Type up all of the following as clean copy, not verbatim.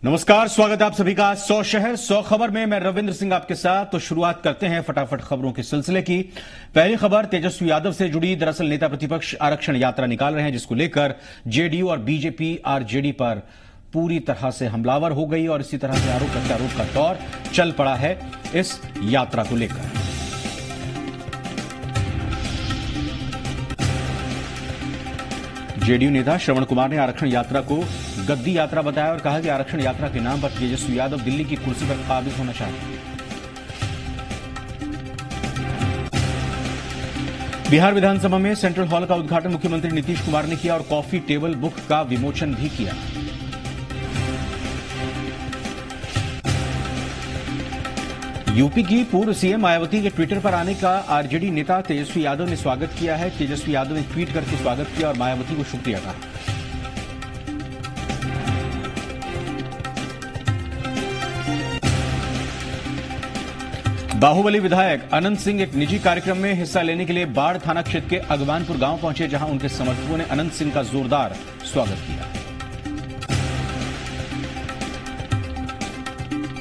नमस्कार, स्वागत है आप सभी का 100 शहर 100 खबर में। मैं रविंद्र सिंह आपके साथ। तो शुरुआत करते हैं फटाफट खबरों के सिलसिले की। पहली खबर तेजस्वी यादव से जुड़ी। दरअसल नेता प्रतिपक्ष आरक्षण यात्रा निकाल रहे हैं, जिसको लेकर जेडीयू और बीजेपी आरजेडी पर पूरी तरह से हमलावर हो गई और इसी तरह से आरोप प्रत्यारोप का दौर चल पड़ा है इस यात्रा को लेकर। जेडीयू नेता श्रवण कुमार ने आरक्षण यात्रा को गद्दी यात्रा बताया और कहा कि आरक्षण यात्रा के नाम पर तेजस्वी यादव दिल्ली की कुर्सी पर काबिज होना चाहते हैं। बिहार विधानसभा में सेंट्रल हॉल का उद्घाटन मुख्यमंत्री नीतीश कुमार ने किया और कॉफी टेबल बुक का विमोचन भी किया। यूपी की पूर्व सीएम मायावती के ट्विटर पर आने का आरजेडी नेता तेजस्वी यादव ने स्वागत किया है। तेजस्वी यादव ने ट्वीट करके स्वागत किया और मायावती को शुक्रिया कहा। बाहुबली विधायक अनंत सिंह एक निजी कार्यक्रम में हिस्सा लेने के लिए बाढ़ थाना क्षेत्र के अगवानपुर गांव पहुंचे, जहां उनके समर्थकों ने अनंत सिंह का जोरदार स्वागत किया।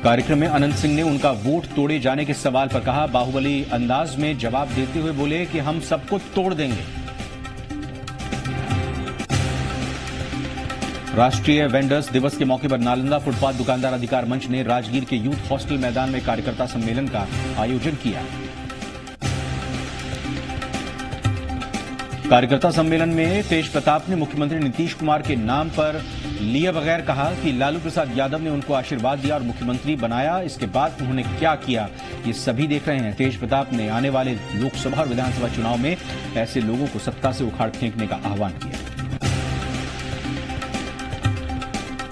कार्यक्रम में अनंत सिंह ने उनका वोट तोड़े जाने के सवाल पर कहा। बाहुबली अंदाज में जवाब देते हुए बोले कि हम सबको तोड़ देंगे। राष्ट्रीय वेंडर्स दिवस के मौके पर नालंदा फुटपाथ दुकानदार अधिकार मंच ने राजगीर के यूथ हॉस्टल मैदान में कार्यकर्ता सम्मेलन का आयोजन किया। कार्यकर्ता सम्मेलन में तेज प्रताप ने मुख्यमंत्री नीतीश कुमार के नाम पर लिए बगैर कहा कि लालू प्रसाद यादव ने उनको आशीर्वाद दिया और मुख्यमंत्री बनाया, इसके बाद उन्होंने क्या किया ये सभी देख रहे हैं। तेज प्रताप ने आने वाले लोकसभा और विधानसभा चुनाव में ऐसे लोगों को सत्ता से उखाड़ फेंकने का आह्वान किया।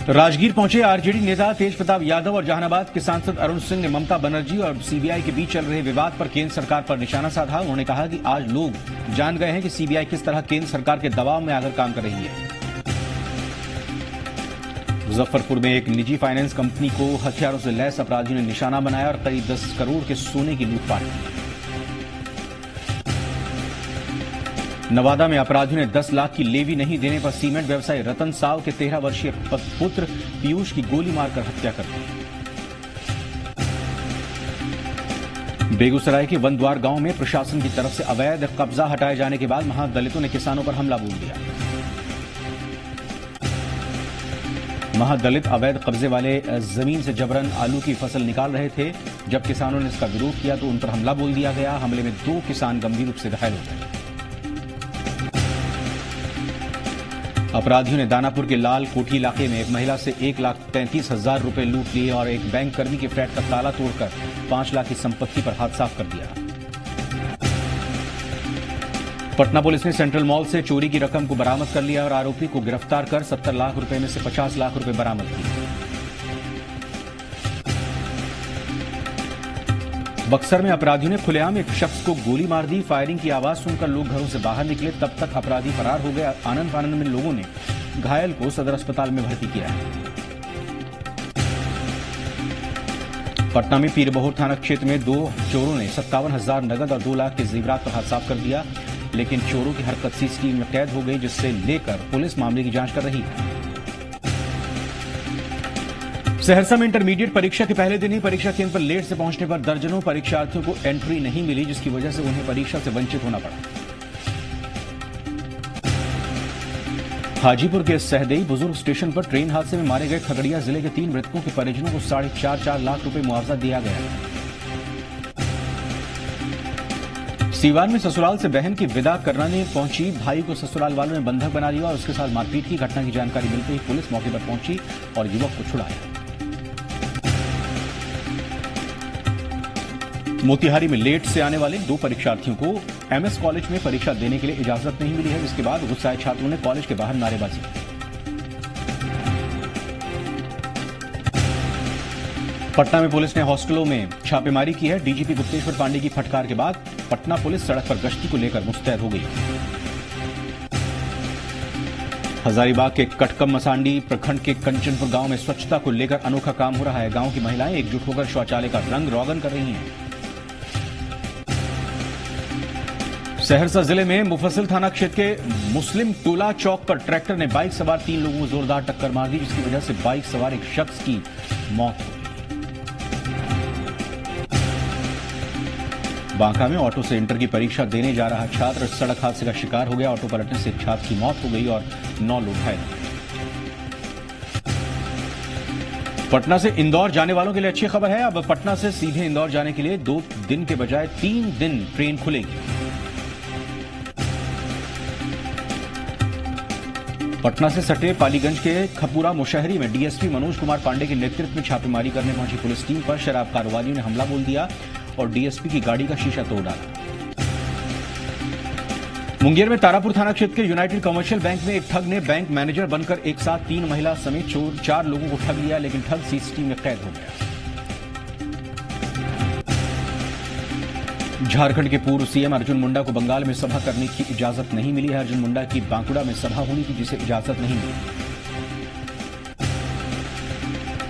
राजगीर पहुंचे आरजेडी नेता तेज प्रताप यादव और जहानाबाद के सांसद अरुण सिंह ने ममता बनर्जी और सीबीआई के बीच चल रहे विवाद पर केंद्र सरकार पर निशाना साधा। उन्होंने कहा कि आज लोग जान गए हैं कि सीबीआई किस तरह केंद्र सरकार के दबाव में आकर काम कर रही है। मुजफ्फरपुर में एक निजी फाइनेंस कंपनी को हथियारों से लैस अपराधियों ने निशाना बनाया और करीब 10 करोड़ के सोने की लूटपाट की। नवादा में अपराधियों ने 10 लाख की लेवी नहीं देने पर सीमेंट व्यवसायी रतन साव के 13 वर्षीय पुत्र पीयूष की गोली मारकर हत्या कर दी। बेगूसराय के वनद्वार गांव में प्रशासन की तरफ से अवैध कब्जा हटाए जाने के बाद महादलितों ने किसानों पर हमला बोल दिया। महादलित अवैध कब्जे वाले जमीन से जबरन आलू की फसल निकाल रहे थे। जब किसानों ने इसका विरोध किया तो उन पर हमला बोल दिया गया। हमले में 2 किसान गंभीर रूप से घायल हो गए। अपराधियों ने दानापुर के लाल कोठी इलाके में एक महिला से 1,33,000 रुपए लूट लिए और एक बैंक कर्मी के फ्लैट का ताला तोड़कर 5 लाख की संपत्ति पर हाथ साफ कर दिया। पटना पुलिस ने सेंट्रल मॉल से चोरी की रकम को बरामद कर लिया और आरोपी को गिरफ्तार कर 70 लाख रुपए में से 50 लाख रुपए बरामद किए। बक्सर में अपराधियों ने खुलेआम एक शख्स को गोली मार दी। फायरिंग की आवाज सुनकर लोग घरों से बाहर निकले, तब तक अपराधी फरार हो गए। आनंद फानंद में लोगों ने घायल को सदर अस्पताल में भर्ती किया है। पटना में पीरबहोर थाना क्षेत्र में 2 चोरों ने 57,000 नगद और 2 लाख के जेवरात पर हाथ साफ कर दिया, लेकिन चोरों की हरकत सीसीटीवी में कैद हो गई, जिससे लेकर पुलिस मामले की जांच कर रही है। सहरसा में इंटरमीडिएट परीक्षा के पहले दिन ही परीक्षा केंद्र पर लेट से पहुंचने पर दर्जनों परीक्षार्थियों को एंट्री नहीं मिली, जिसकी वजह से उन्हें परीक्षा से वंचित होना पड़ा। हाजीपुर के सहदेई बुजुर्ग स्टेशन पर ट्रेन हादसे में मारे गए खगड़िया जिले के 3 मृतकों के परिजनों को 4.5 लाख रुपए मुआवजा दिया गया है। सीवान में ससुराल से बहन की विदा कराने पहुंची भाई को ससुराल वालों ने बंधक बना लिया और उसके साथ मारपीट की। घटना की जानकारी मिलते ही पुलिस मौके पर पहुंची और युवक को छुड़ाया। मोतिहारी में लेट से आने वाले 2 परीक्षार्थियों को एमएस कॉलेज में परीक्षा देने के लिए इजाजत नहीं मिली है, जिसके बाद गुस्साए छात्रों ने कॉलेज के बाहर नारेबाजी की। पटना में पुलिस ने हॉस्टलों में छापेमारी की है। डीजीपी गुप्तेश्वर पांडे की फटकार के बाद पटना पुलिस सड़क पर गश्ती को लेकर मुस्तैद हो गई। हजारीबाग के कटकम मसांडी प्रखंड के कंचनपुर गांव में स्वच्छता को लेकर अनोखा काम हो रहा है। गांव की महिलाएं एकजुट होकर शौचालय का रंग रोगन कर रही हैं। सहरसा जिले में मुफस्सिल थाना क्षेत्र के मुस्लिम टोला चौक पर ट्रैक्टर ने बाइक सवार 3 लोगों को जोरदार टक्कर मार दी, जिसकी वजह से बाइक सवार एक शख्स की मौत हो गई। बांका में ऑटो से इंटर की परीक्षा देने जा रहा छात्र सड़क हादसे का शिकार हो गया। ऑटो पलटने से एक छात्र की मौत हो गई और 9 लोग घायल हो गए। पटना से इंदौर जाने वालों के लिए अच्छी खबर है। अब पटना से सीधे इंदौर जाने के लिए 2 दिन के बजाय 3 दिन ट्रेन खुलेगी। पटना से सटे पालीगंज के खपुरा मुशहरी में डीएसपी मनोज कुमार पांडे के नेतृत्व में छापेमारी करने पहुंची पुलिस टीम पर शराब कारोबारियों ने हमला बोल दिया और डीएसपी की गाड़ी का शीशा तोड़ डाला। मुंगेर में तारापुर थाना क्षेत्र के यूनाइटेड कमर्शियल बैंक में एक ठग ने बैंक मैनेजर बनकर एक साथ 3 महिला समेत 4 लोगों को ठग लिया, लेकिन ठग सीसीटीवी में कैद हो गया। झारखंड के पूर्व सीएम अर्जुन मुंडा को बंगाल में सभा करने की इजाजत नहीं मिली है। अर्जुन मुंडा की बांकुड़ा में सभा होनी थी, जिसे इजाजत नहीं मिली।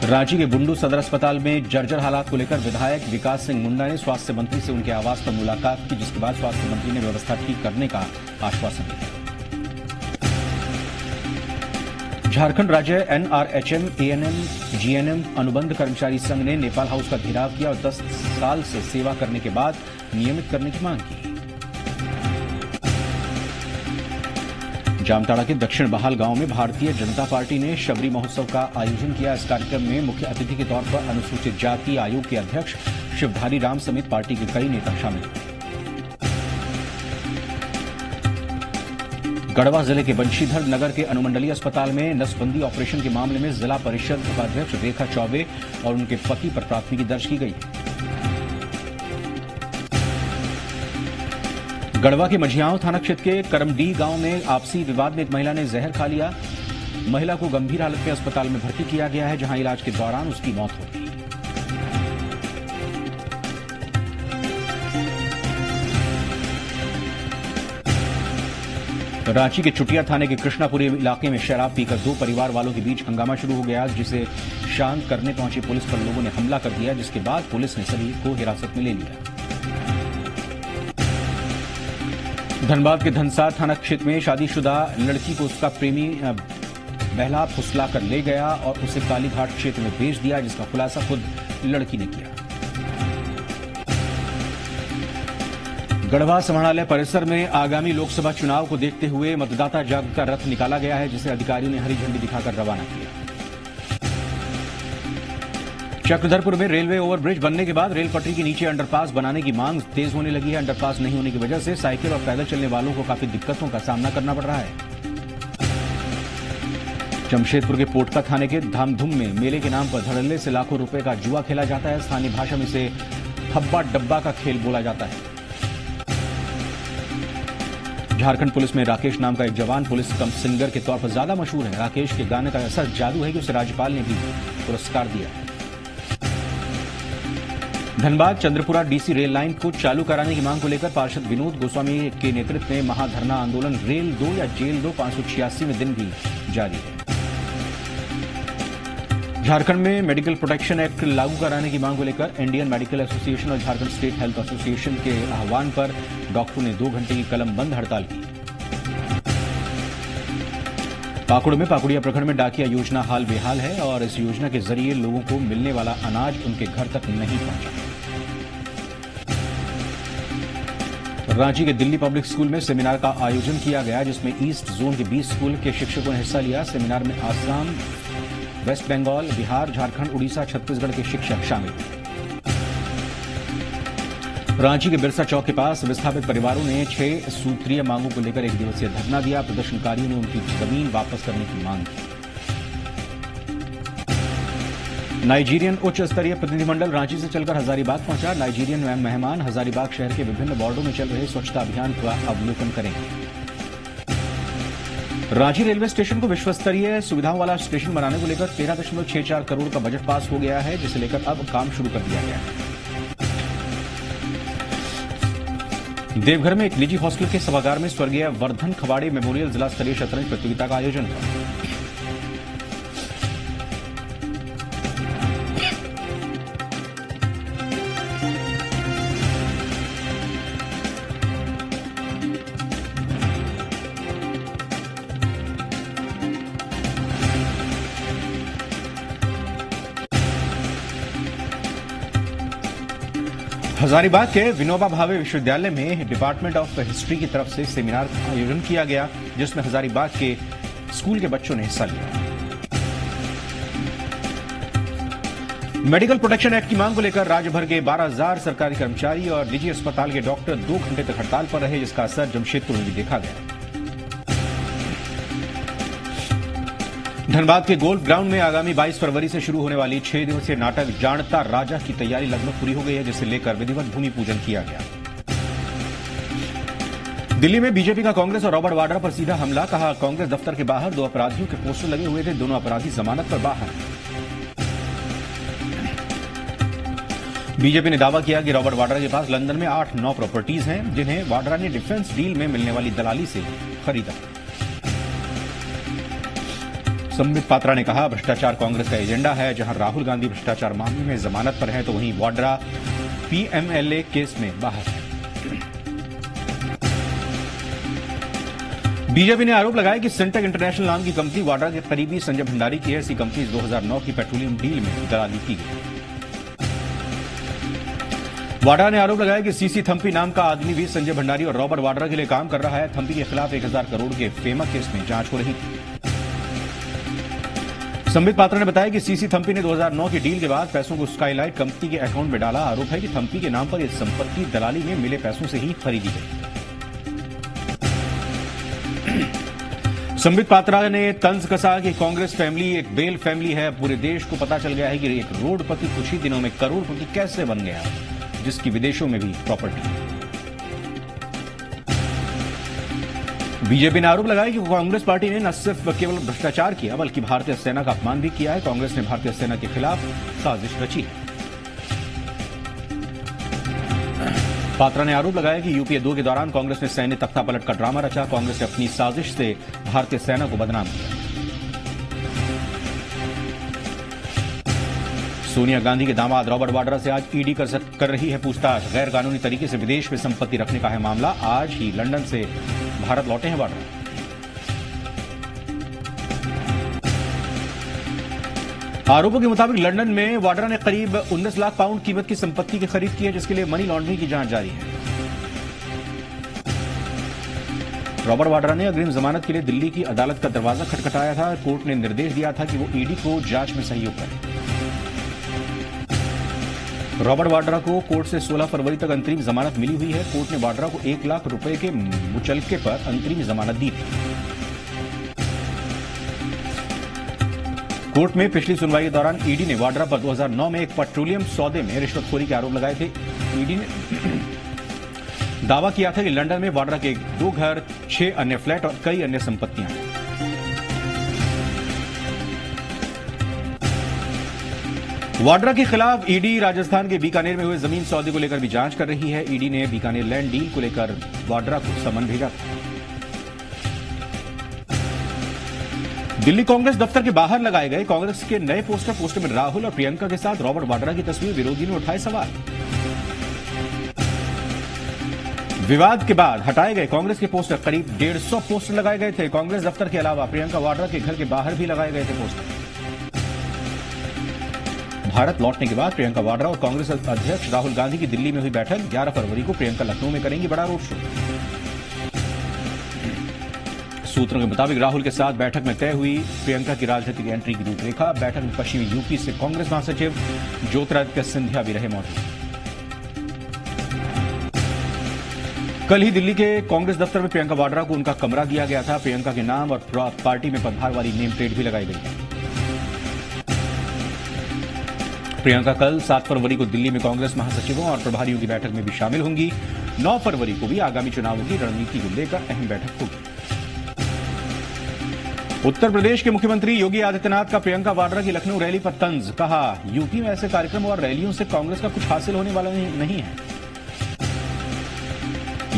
रांची के बुंडू सदर अस्पताल में जर्जर हालात को लेकर विधायक विकास सिंह मुंडा ने स्वास्थ्य मंत्री से उनके आवास पर मुलाकात की, जिसके बाद स्वास्थ्य मंत्री ने व्यवस्था ठीक करने का आश्वासन दिया। झारखंड राज्य एनआरएचएम एएनएम जीएनएम अनुबंध कर्मचारी संघ ने नेपाल हाउस का घेराव किया और 10 साल से सेवा करने के बाद नियमित करने की मांग की। जामताड़ा के दक्षिण बहाल गांव में भारतीय जनता पार्टी ने शबरी महोत्सव का आयोजन किया। इस कार्यक्रम में मुख्य अतिथि के तौर पर अनुसूचित जाति आयोग के अध्यक्ष शिवधारी राम समेत पार्टी के कई नेता शामिल हुए। गढ़वा जिले के बंशीधर नगर के अनुमंडलीय अस्पताल में नसबंदी ऑपरेशन के मामले में जिला परिषद उपाध्यक्ष रेखा चौबे और उनके पति पर प्राथमिकी दर्ज की गई। गढ़वा के मझियाओं थाना क्षेत्र के करमडी गांव में आपसी विवाद में एक महिला ने जहर खा लिया। महिला को गंभीर हालत में अस्पताल में भर्ती किया गया है, जहां इलाज के दौरान उसकी मौत हो गई। रांची के चुटिया थाने के कृष्णापुरी इलाके में शराब पीकर 2 परिवार वालों के बीच हंगामा शुरू हो गया, जिसे शांत करने पहुंची पुलिस पर लोगों ने हमला कर दिया, जिसके बाद पुलिस ने सभी को हिरासत में ले लिया। धनबाद के धनसार थाना क्षेत्र में शादीशुदा लड़की को उसका प्रेमी बहला फुसला कर ले गया और उसे कालीघाट क्षेत्र में भेज दिया, जिसका खुलासा खुद लड़की ने किया। गढ़वा समाहरणालय परिसर में आगामी लोकसभा चुनाव को देखते हुए मतदाता जागरूकता रथ निकाला गया है, जिसे अधिकारियों ने हरी झंडी दिखाकर रवाना किया। चक्रधरपुर में रेलवे ओवरब्रिज बनने के बाद रेल पटरी के नीचे अंडरपास बनाने की मांग तेज होने लगी है। अंडरपास नहीं होने की वजह से साइकिल और पैदल चलने वालों को काफी दिक्कतों का सामना करना पड़ रहा है। जमशेदपुर के पोटका थाने के धामधुम में मेले के नाम पर धड़ल्ले से लाखों रुपए का जुआ खेला जाता है। स्थानीय भाषा में इसे हब्बा डब्बा का खेल बोला जाता है। झारखंड पुलिस में राकेश नाम का एक जवान पुलिस कम सिंगर के तौर पर ज्यादा मशहूर है। राकेश के गाने का ऐसा जादू है कि उसे राज्यपाल ने भी पुरस्कार दिया है। Dhanbad Chandrapura DC rail line को चालू कराने की मांग को लेकर पार्षद विनोद गोस्वामी के नेतृत्व में महाधरना आंदोलन रेल 2 या जेल 2 586वें दिन भी जारी है। झारखंड में मेडिकल प्रोटेक्शन एक्ट लागू कराने की मांग को लेकर इंडियन मेडिकल एसोसिएशन और झारखंड स्टेट हेल्थ एसोसिएशन के आह्वान पर डॉक्टरों ने 2 घंटे की कलम बंद हड़ताल की। पाकुड़ में पाकुड़िया प्रखंड में डाकिया योजना हाल बेहाल है और इस योजना के जरिए लोगों को मिलने वाला अनाज उनके घर तक नहीं पहुंचा। रांची के दिल्ली पब्लिक स्कूल में सेमिनार का आयोजन किया गया, जिसमें ईस्ट जोन के 20 स्कूल के शिक्षकों ने हिस्सा लिया। सेमिनार में आसाम, वेस्ट बंगाल, बिहार, झारखंड, उड़ीसा, छत्तीसगढ़ के शिक्षक शामिल हुए। रांची के बिरसा चौक के पास विस्थापित परिवारों ने 6 सूत्रीय मांगों को लेकर 1 दिवसीय धरना दिया। प्रदर्शनकारियों ने उनकी जमीन वापस करने की मांग की। नाइजीरियन उच्च स्तरीय प्रतिनिधिमंडल रांची से चलकर हजारीबाग पहुंचा। नाइजीरियन मेहमान हजारीबाग शहर के विभिन्न वार्डों में चल रहे स्वच्छता अभियान का अवलोकन करेंगे। रांची रेलवे स्टेशन को विश्व स्तरीय सुविधाओं वाला स्टेशन बनाने को लेकर 13.64 करोड़ का बजट पास हो गया है, जिसे लेकर अब काम शुरू कर दिया गया है। देवघर में एक निजी हॉस्टल के सभागार में स्वर्गीय वर्धन खवाड़े मेमोरियल जिला स्तरीय शतरंज प्रतियोगिता का आयोजन हुआ। हजारीबाग के विनोबा भावे विश्वविद्यालय में डिपार्टमेंट ऑफ हिस्ट्री की तरफ से सेमिनार का आयोजन किया गया, जिसमें हजारीबाग के स्कूल के बच्चों ने हिस्सा लिया। मेडिकल प्रोटेक्शन एक्ट की मांग को लेकर राज्य भर के 12,000 सरकारी कर्मचारी और निजी अस्पताल के डॉक्टर 2 घंटे तक हड़ताल पर रहे, जिसका असर जमशेदपुर में भी देखा गया। धनबाद के गोल्फ ग्राउंड में आगामी 22 फरवरी से शुरू होने वाली 6 दिवसीय नाटक जानता राजा की तैयारी लगभग पूरी हो गई है, जिसे लेकर विधिवत भूमि पूजन किया गया। दिल्ली में बीजेपी का कांग्रेस और रॉबर्ट वाड्रा पर सीधा हमला, कहा कांग्रेस दफ्तर के बाहर 2 अपराधियों के पोस्टर लगे हुए थे, दोनों अपराधी जमानत पर बाहर। बीजेपी ने दावा किया कि रॉबर्ट वाड्रा के पास लंदन में 8-9 प्रॉपर्टीज हैं, जिन्हें वाड्रा ने डिफेंस डील में मिलने वाली दलाली से खरीदा। संबित पात्रा ने कहा भ्रष्टाचार कांग्रेस का एजेंडा है, जहां राहुल गांधी भ्रष्टाचार मामले में जमानत पर हैं, तो वहीं वाड्रा पीएमएलए केस में बाहर है। बीजेपी ने आरोप लगाया कि सिंटेक इंटरनेशनल नाम की कंपनी वाड्रा के करीबी संजय भंडारी की है। ऐसी कंपनी 2009 की पेट्रोलियम डील में दलाली की गई। वाड्रा ने आरोप लगाया कि सीसी थम्पी नाम का आदमी भी संजय भंडारी और रॉबर्ट वाड्रा के लिए काम कर रहा है। थम्पी के खिलाफ 1,000 करोड़ के फेमा केस में जांच हो रही थी। संबित पात्रा ने बताया कि सीसी थम्पी ने 2009 की डील के बाद पैसों को स्काईलाइट कंपनी के अकाउंट में डाला। आरोप है कि थम्पी के नाम पर यह संपत्ति दलाली में मिले पैसों से ही खरीदी गई। संबित पात्रा ने तंज कसा कि कांग्रेस फैमिली एक बेल फैमिली है। पूरे देश को पता चल गया है कि एक रोडपति कुछ ही दिनों में करोड़पति कैसे बन गया, जिसकी विदेशों में भी प्रॉपर्टी। बीजेपी ने आरोप लगाया कि कांग्रेस पार्टी ने न सिर्फ केवल भ्रष्टाचार किया, बल्कि भारतीय सेना का अपमान भी किया है। कांग्रेस ने भारतीय सेना के खिलाफ साजिश रची है। पात्रा ने आरोप लगाया कि यूपीए 2 के दौरान कांग्रेस ने सैन्य तख्तापलट का ड्रामा रचा। कांग्रेस ने अपनी साजिश से भारतीय सेना को बदनाम किया। सोनिया गांधी के दामाद रॉबर्ट वाड्रा से आज ईडी कर रही है पूछताछ। गैर कानूनी तरीके से विदेश में संपत्ति रखने का है मामला। आज ही लंदन से भारत लौटे हैं वाड्रा। आरोपों के मुताबिक लंदन में वाड्रा ने करीब 19 लाख पाउंड कीमत की संपत्ति की खरीद की है, जिसके लिए मनी लॉन्ड्रिंग की जांच जारी है। रॉबर्ट वाड्रा ने अग्रिम जमानत के लिए दिल्ली की अदालत का दरवाजा खटखटाया था। कोर्ट ने निर्देश दिया था कि वो ईडी को जांच में सहयोग करे। रॉबर्ट वाड्रा को कोर्ट से 16 फरवरी तक अंतरिम जमानत मिली हुई है। कोर्ट ने वाड्रा को 1 लाख रुपए के मुचलके पर अंतरिम जमानत दी थी। कोर्ट में पिछली सुनवाई के दौरान ईडी ने वाड्रा पर 2009 में एक पेट्रोलियम सौदे में रिश्वतखोरी के आरोप लगाए थे। ईडी ने दावा किया था कि लंदन में वाड्रा के 2 घर, 6 अन्य फ्लैट और कई अन्य संपत्तियां हैं। वाड्रा के खिलाफ ईडी राजस्थान के बीकानेर में हुए जमीन सौदे को लेकर भी जांच कर रही है। ईडी ने बीकानेर लैंड डील को लेकर वाड्रा को समन भेजा था। दिल्ली कांग्रेस दफ्तर के बाहर लगाए गए कांग्रेस के नए पोस्टर में राहुल और प्रियंका के साथ रॉबर्ट वाड्रा की तस्वीर। विरोधियों ने उठाए सवाल। विवाद के बाद हटाए गए कांग्रेस के पोस्टर, करीब 150 पोस्टर लगाए गए थे। कांग्रेस दफ्तर के अलावा प्रियंका वाड्रा के घर के बाहर भी लगाए गए थे पोस्टर। भारत लौटने के बाद प्रियंका वाड्रा और कांग्रेस अध्यक्ष राहुल गांधी की दिल्ली में हुई बैठक। 11 फरवरी को प्रियंका लखनऊ में करेंगी बड़ा रोड शो। सूत्रों के मुताबिक राहुल के साथ बैठक में तय हुई प्रियंका की राजनीतिक एंट्री की रूपरेखा। बैठक में पश्चिमी यूपी से कांग्रेस महासचिव ज्योतिरादित्य सिंधिया भी रहे मौजूद। कल ही दिल्ली के कांग्रेस दफ्तर में प्रियंका वाड्रा को उनका कमरा दिया गया था। प्रियंका के नाम और पार्टी में पदभार वाली नेम प्लेट भी लगाई गई है। प्रियंका कल 7 फरवरी को दिल्ली में कांग्रेस महासचिवों और प्रभारियों की बैठक में भी शामिल होंगी। 9 फरवरी को भी आगामी चुनावों की रणनीति को लेकर अहम बैठक होगी। उत्तर प्रदेश के मुख्यमंत्री योगी आदित्यनाथ का प्रियंका वाड्रा की लखनऊ रैली पर तंज, कहा यूपी में ऐसे कार्यक्रम और रैलियों से कांग्रेस का कुछ हासिल होने वाला नहीं है।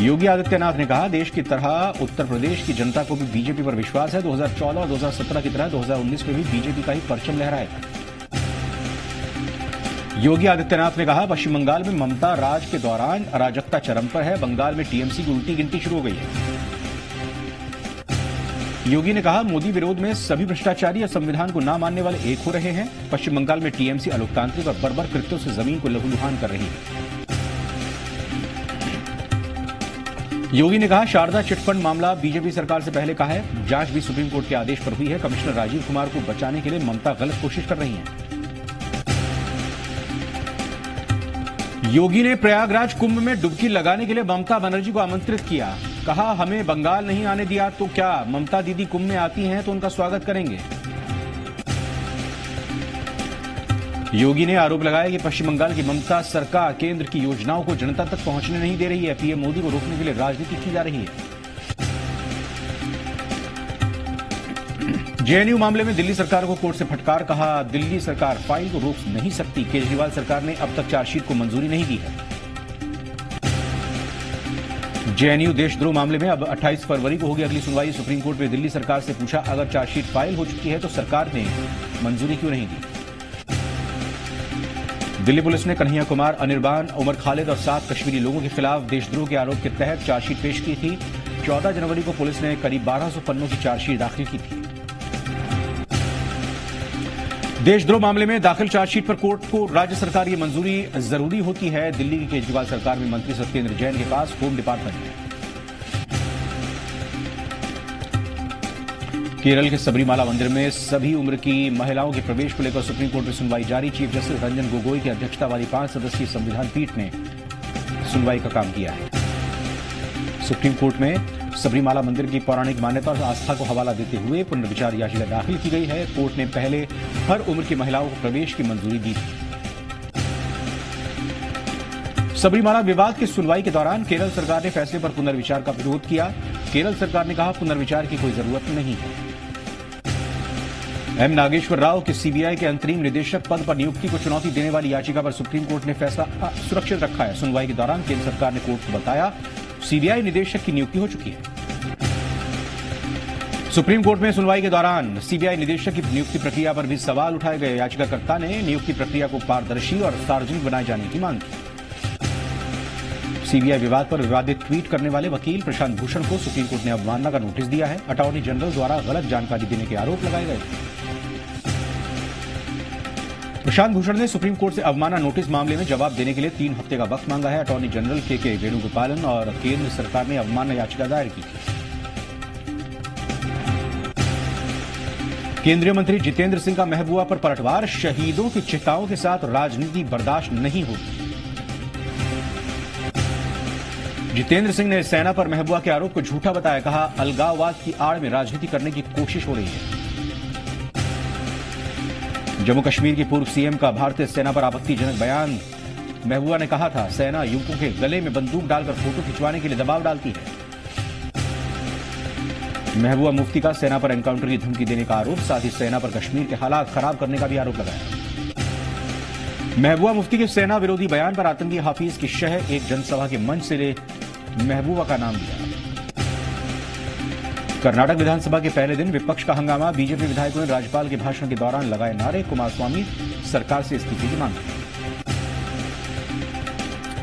योगी आदित्यनाथ ने कहा देश की तरह उत्तर प्रदेश की जनता को भी बीजेपी पर विश्वास है। 2014 और 2017 की तरह 2019 में भी बीजेपी का ही परचम लहराएगा। योगी आदित्यनाथ ने कहा पश्चिम बंगाल में ममता राज के दौरान अराजकता चरम पर है। बंगाल में टीएमसी की उल्टी गिनती शुरू हो गई है। योगी ने कहा मोदी विरोध में सभी भ्रष्टाचारी और संविधान को ना मानने वाले एक हो रहे हैं। पश्चिम बंगाल में टीएमसी अलोकतांत्रिक और बर्बर कृत्यों से जमीन को लहूलुहान कर रही है। योगी ने कहा शारदा चिटफंड मामला बीजेपी सरकार से पहले का है, जांच भी सुप्रीम कोर्ट के आदेश पर हुई है। कमिश्नर राजीव कुमार को बचाने के लिए ममता गलत कोशिश कर रही हैं। योगी ने प्रयागराज कुंभ में डुबकी लगाने के लिए ममता बनर्जी को आमंत्रित किया। कहा हमें बंगाल नहीं आने दिया तो क्या ममता दीदी कुंभ में आती हैं तो उनका स्वागत करेंगे। योगी ने आरोप लगाया कि पश्चिम बंगाल की ममता सरकार केंद्र की योजनाओं को जनता तक पहुंचने नहीं दे रही है। पीएम मोदी को रोकने के लिए राजनीति की जा रही है। जेएनयू मामले में दिल्ली सरकार को कोर्ट से फटकार। कहा दिल्ली सरकार फाइल को रोक नहीं सकती। केजरीवाल सरकार ने अब तक चार्जशीट को मंजूरी नहीं दी है। जेएनयू देशद्रोह मामले में अब 28 फरवरी को होगी अगली सुनवाई। सुप्रीम कोर्ट ने दिल्ली सरकार से पूछा अगर चार्जशीट फाइल हो चुकी है तो सरकार ने मंजूरी क्यों नहीं दी। दिल्ली पुलिस ने कन्हैया कुमार, अनिर्बान, उमर खालिद और 7 कश्मीरी लोगों के खिलाफ देशद्रोह के आरोप के तहत चार्जशीट पेश की थी। 14 जनवरी को पुलिस ने करीब 1200 पन्नों की चार्जशीट दाखिल की थी। देशद्रोह मामले में दाखिल चार्जशीट पर कोर्ट को राज्य सरकार की मंजूरी जरूरी होती है। दिल्ली की केजरीवाल सरकार में मंत्री सत्येंद्र जैन के पास होम डिपार्टमेंट है। केरल के सबरीमाला मंदिर में सभी उम्र की महिलाओं के प्रवेश को लेकर सुप्रीम कोर्ट में सुनवाई जारी। चीफ जस्टिस रंजन गोगोई की अध्यक्षता वाली 5 सदस्यीय संविधान पीठ ने सुनवाई का काम किया है। सुप्रीम कोर्ट में सबरीमाला मंदिर की पौराणिक मान्यता और आस्था को हवाला देते हुए पुनर्विचार याचिका दाखिल की गई है। कोर्ट ने पहले हर उम्र की महिलाओं को प्रवेश की मंजूरी दी थी। सबरीमाला विवाद की सुनवाई के दौरान केरल सरकार ने फैसले पर पुनर्विचार का विरोध किया। केरल सरकार ने कहा पुनर्विचार की कोई जरूरत नहीं है। एम नागेश्वर राव के सीबीआई के अंतरिम निदेशक पद पर नियुक्ति को चुनौती देने वाली याचिका पर सुप्रीम कोर्ट ने फैसला सुरक्षित रखा है। सुनवाई के दौरान केंद्र सरकार ने कोर्ट को बताया सीबीआई निदेशक की नियुक्ति हो चुकी है। सुप्रीम कोर्ट में सुनवाई के दौरान सीबीआई निदेशक की नियुक्ति प्रक्रिया पर भी सवाल उठाए गए। याचिकाकर्ता ने नियुक्ति प्रक्रिया को पारदर्शी और सार्वजनिक बनाए जाने की मांग की। सीबीआई विवाद पर विवादित ट्वीट करने वाले वकील प्रशांत भूषण को सुप्रीम कोर्ट ने अवमानना का नोटिस दिया है। अटॉर्नी जनरल द्वारा गलत जानकारी देने के आरोप लगाए गए। प्रशांत भूषण ने सुप्रीम कोर्ट से अवमानना नोटिस मामले में जवाब देने के लिए 3 हफ्ते का वक्त मांगा है। अटॉर्नी जनरल के वेणुगोपालन और केंद्र सरकार ने अवमानना याचिका दायर की थी। केंद्रीय मंत्री जितेंद्र सिंह का महबूबा पर पलटवार। शहीदों की चिताओं के साथ राजनीति बर्दाश्त नहीं होगी। जितेंद्र सिंह ने सेना पर महबूबा के आरोप को झूठा बताया। कहा अलगाववाद की आड़ में राजनीति करने की कोशिश हो रही है। जम्मू कश्मीर की पूर्व सीएम का भारतीय सेना पर आपत्तिजनक बयान। महबूबा ने कहा था सेना युवकों के गले में बंदूक डालकर फोटो खिंचवाने के लिए दबाव डालती है। महबूबा मुफ्ती का सेना पर एनकाउंटर की धमकी देने का आरोप, साथ ही सेना पर कश्मीर के हालात खराब करने का भी आरोप लगाया। महबूबा मुफ्ती के सेना विरोधी बयान पर आतंकी हाफिज की शहर एक जनसभा के मंच से महबूबा का नाम दिया। कर्नाटक विधानसभा के पहले दिन विपक्ष का हंगामा। बीजेपी विधायकों ने राज्यपाल के भाषण के दौरान लगाए नारे। कुमारस्वामी सरकार से इस्तीफे की मांग की।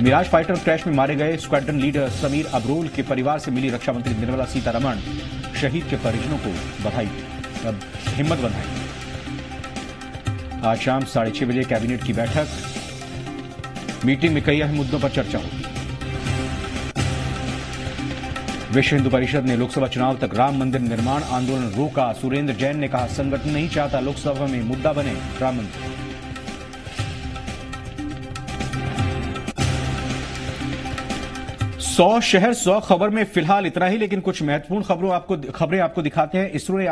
मिराज फाइटर क्रैश में मारे गए स्क्वाड्रन लीडर समीर अब्रोल के परिवार से मिली रक्षा मंत्री निर्मला सीतारमण। शहीद के परिजनों को बधाई, अब हिम्मत बंधाई। आज शाम 6:30 बजे कैबिनेट की बैठक। मीटिंग में कई अहम मुद्दों पर चर्चा होगी। विश्व हिंदू परिषद ने लोकसभा चुनाव तक राम मंदिर निर्माण आंदोलन रोका। सुरेंद्र जैन ने कहा संगठन नहीं चाहता लोकसभा में मुद्दा बने राम मंदिर। 100 शहर 100 खबर में फिलहाल इतना ही, लेकिन कुछ महत्वपूर्ण खबरें आपको दिखाते हैं। इसरो ने आज